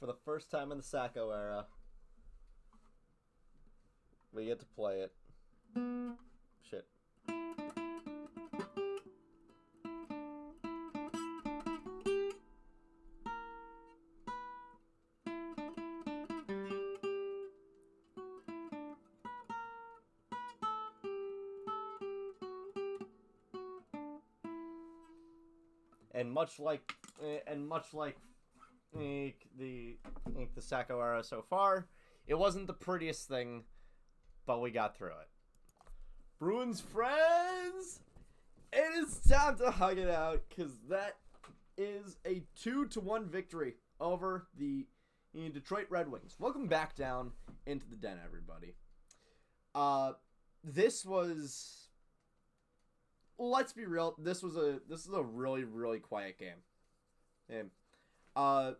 for the first time in the Sacco era, we get to play it. Shit. And much like the Sacco era so far, it wasn't the prettiest thing, but we got through it. Bruins friends, it is time to hug it out, because that is a 2-1 victory over the Detroit Red Wings. Welcome back down into the den, everybody. This was... Let's be real. This is a really, really quiet game. 2-1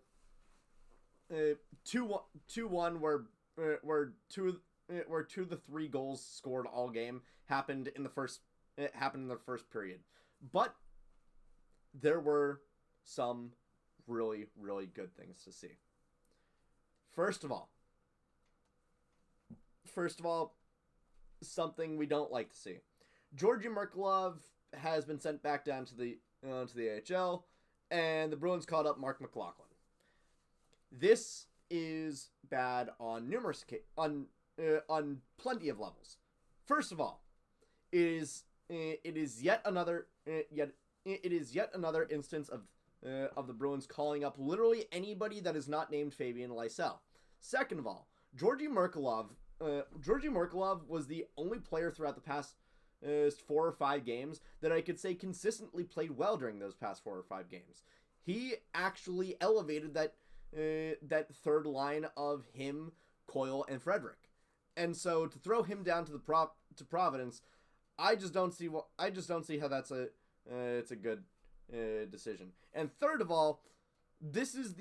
where two of the three goals scored all game happened in the first period. But there were some really, really good things to see. First of all, something we don't like to see. Georgii Merkulov has been sent back down to the AHL, and the Bruins called up Mark McLaughlin. This is bad on on plenty of levels. First of all, it is yet another instance of the Bruins calling up literally anybody that is not named Fabian Lysell. Second of all, Georgii Merkulov was the only player throughout the past 4 or 5 games that I could say consistently played well during those past 4 or 5 games. He actually elevated that third line of him, Coyle, and Frederick. And so to throw him down to Providence, I just don't see how that's it's a good decision. And third of all, this is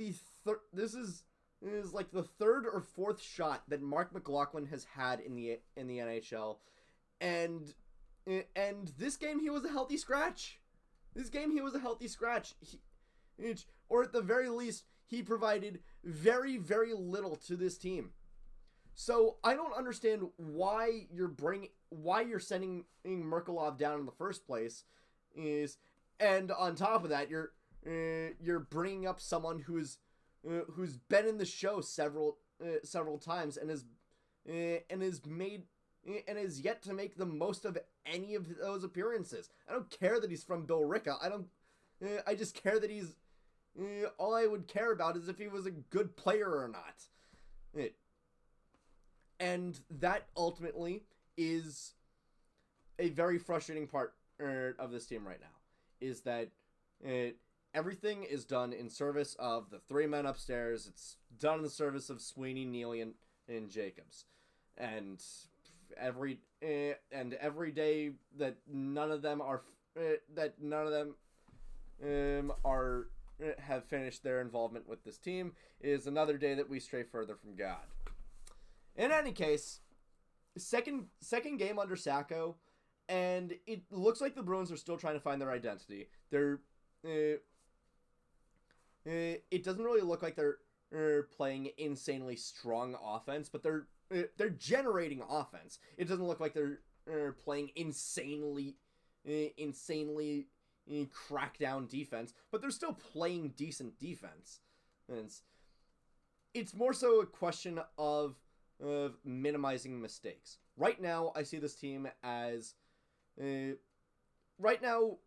like the third or fourth shot that Mark McLaughlin has had in the NHL, and this game he was a healthy scratch. Or at the very least, he provided very, very little to this team. So I don't understand why you're sending Merkulov down in the first place. And on top of that, you're bringing up someone who's been in the show several times and is yet to make the most of any of those appearances. I don't care that he's from Billerica. I just care that he's... all I would care about is if he was a good player or not. And that ultimately is a very frustrating part of this team right now. Is that everything is done in service of the 3 men upstairs. It's done in the service of Sweeney, Neely, and Jacobs. And every day that none of them have finished their involvement with this team is another day that we stray further from God. In any case, second game under Sacco, and it looks like the Bruins are still trying to find their identity. It doesn't really look like they're playing insanely strong offense, but they're generating offense. It doesn't look like they're playing insanely crackdown defense, but they're still playing decent defense. And it's more so a question of minimizing mistakes. Right now, I see this team as... right now,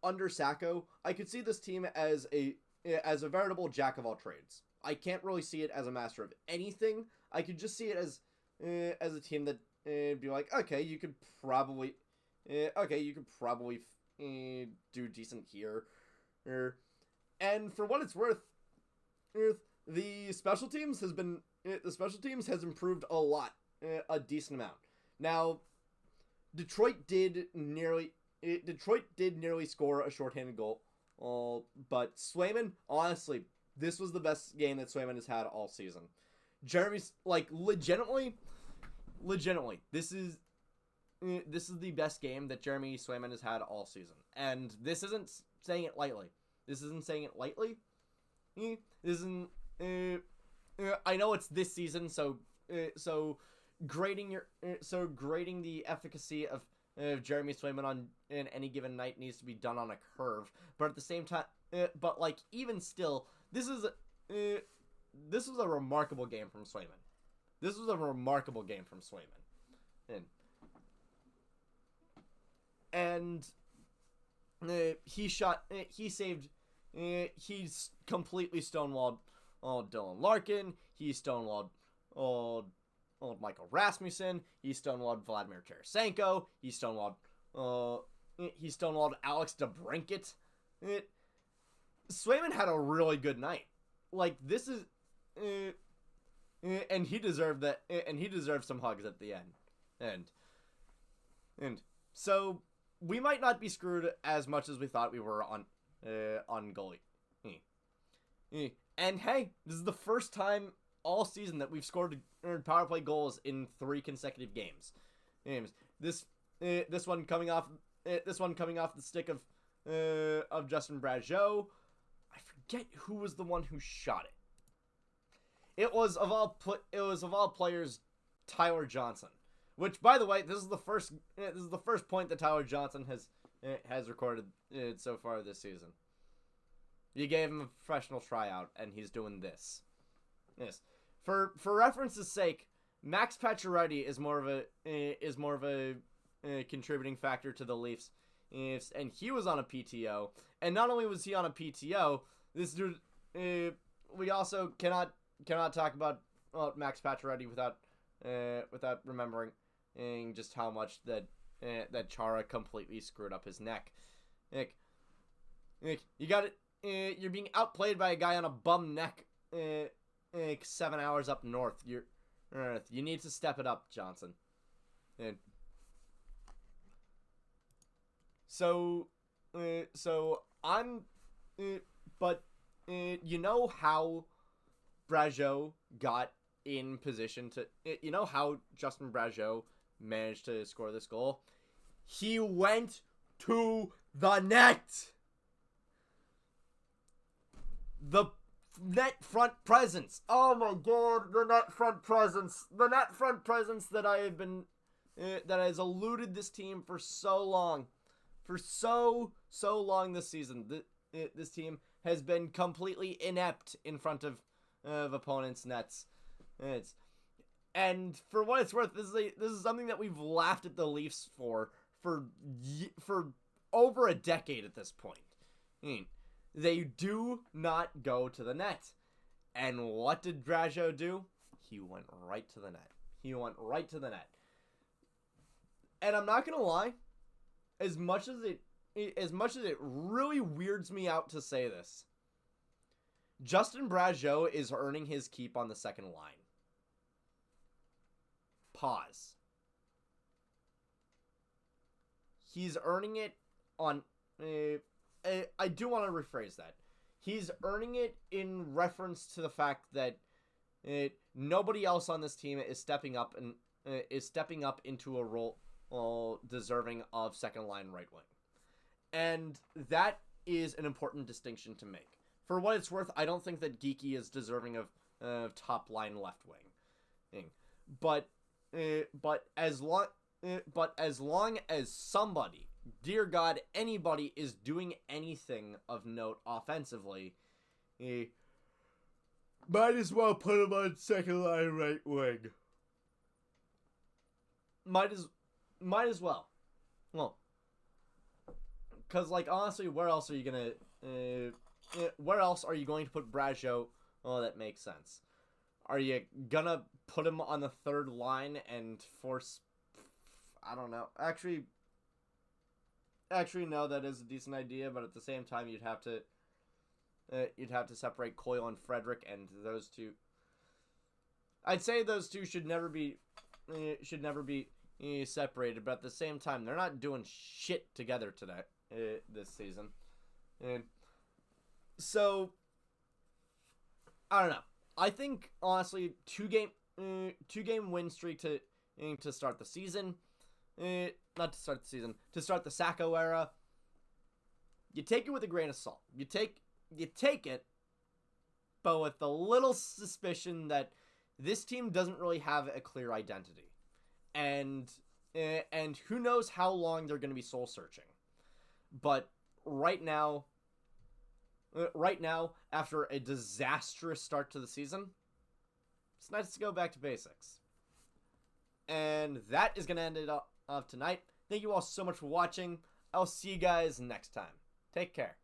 under Sacco, I could see this team as a veritable jack of all trades. I can't really see it as a master of anything. I could just see it as a team that be like, okay, you could probably do decent here. And for what it's worth, the special teams has improved a lot, a decent amount. Now, Detroit did nearly score a shorthanded goal, but Swayman, honestly, this was the best game that Swayman has had all season. Jeremy's legitimately, this is the best game that Jeremy Swayman has had all season, and this isn't saying it lightly. I know it's this season, so grading the efficacy of Jeremy Swayman on in any given night needs to be done on a curve. But at the same time, but like even still, this was a remarkable game from Swayman. This was a remarkable game from Swayman, and he saved. He's completely stonewalled Dylan Larkin. He stonewalled old Michael Rasmussen. He stonewalled Vladimir Tarasenko. He stonewalled Alex DeBrincat. Swayman had a really good night. Like, this is and he deserved that, and he deserved some hugs at the end. And so we might not be screwed as much as we thought we were on goalie. And hey, this is the first time all season that we've scored power play goals in 3 consecutive games. This one coming off the stick of Justin Brazeau. I forget who was the one who shot it. It was of all players, Tyler Johnson. Which, by the way, this is the first point that Tyler Johnson has recorded so far this season. You gave him a professional tryout, and he's doing this. Yes, for reference's sake, Max Pacioretty is more of a contributing factor to the Leafs, and he was on a PTO. And not only was he on a PTO, this dude. We also cannot talk about Max Pacioretty without remembering just how much that Chara completely screwed up his neck. Nick, you got it. You're being outplayed by a guy on a bum neck. 7 hours up north. You need to step it up, Johnson. And so I'm, but you know how Brazeau got in position to. You know how Justin Brazeau managed to score this goal? He went to the net. The net front presence. Oh my god, the net front presence. The net front presence that I have been that has eluded this team for so long. For so long this season. This team has been completely inept in front of opponents' nets. And for what it's worth, this is something that we've laughed at the Leafs for over a decade at this point. They do not go to the net. And what did Brazeau do? He went right to the net. And I'm not gonna lie, as much as it really weirds me out to say this, Justin Brazeau is earning his keep on the second line. Pause. He's earning it on. I do want to rephrase that. He's earning it in reference to the fact that nobody else on this team is stepping up into a role deserving of second line right wing, and that is an important distinction to make. For what it's worth, I don't think that Geekie is deserving of top line left wing, but as long as somebody, dear God, anybody is doing anything of note offensively, might as well put him on second line right wing. Might as well. Well, because, like, honestly, where else are you going to put Brazeau? Oh, that makes sense. Are you going to put him on the third line and force... I don't know. Actually, no, that is a decent idea, but at the same time, you'd have to separate Coyle and Frederick, and those two... I'd say those two should never be separated, but at the same time, they're not doing shit together today, this season. And so, I don't know. I think, honestly, two game win streak to start the season. Not to start the season, to start the Sacco era. You take it with a grain of salt. You take it but with a little suspicion that this team doesn't really have a clear identity. And who knows how long they're going to be soul searching. But right now, after a disastrous start to the season, it's nice to go back to basics. And that is going to end it off tonight. Thank you all so much for watching. I'll see you guys next time. Take care.